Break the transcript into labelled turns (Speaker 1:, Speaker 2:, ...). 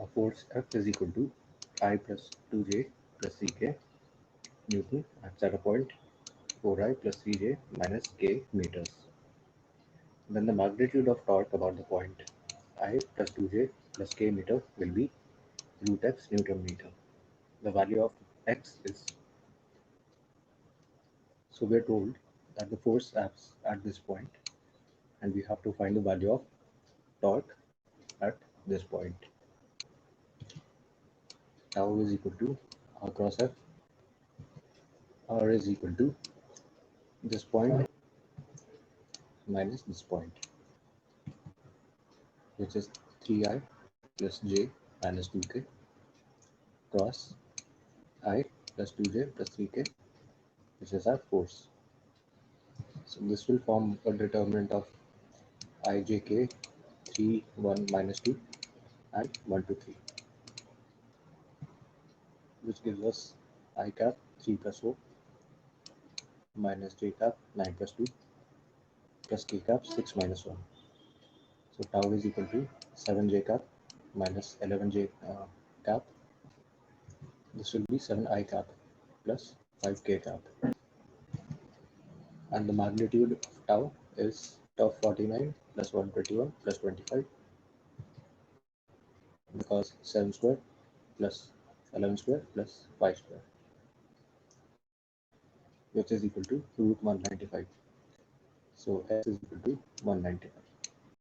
Speaker 1: force F is equal to I plus 2j plus ck Newton at a point 4I plus 3j minus k meters. Then the magnitude of torque about the point I plus 2j plus k meter will be root x Newton meter. The value of x is, so we are told that the force acts at this point, and we have to find the value of torque at this point. Tau is equal to R cross F. R is equal to this point minus this point, which is 3I plus j minus 2k cross I plus 2j plus 3k, which is our force. So this will form a determinant of ijk 3, 1, minus 2 and 1 to 3, which gives us I cap 3 plus 4 minus j cap 9 plus 2 plus k cap 6 minus 1. So tau is equal to 7j cap minus 11j cap. This will be 7I cap plus 5k cap. And the magnitude of tau is tau 49 plus 121 plus 25, because 7 square plus 11 square plus 5 square, which is equal to root 195. So x is equal to 195.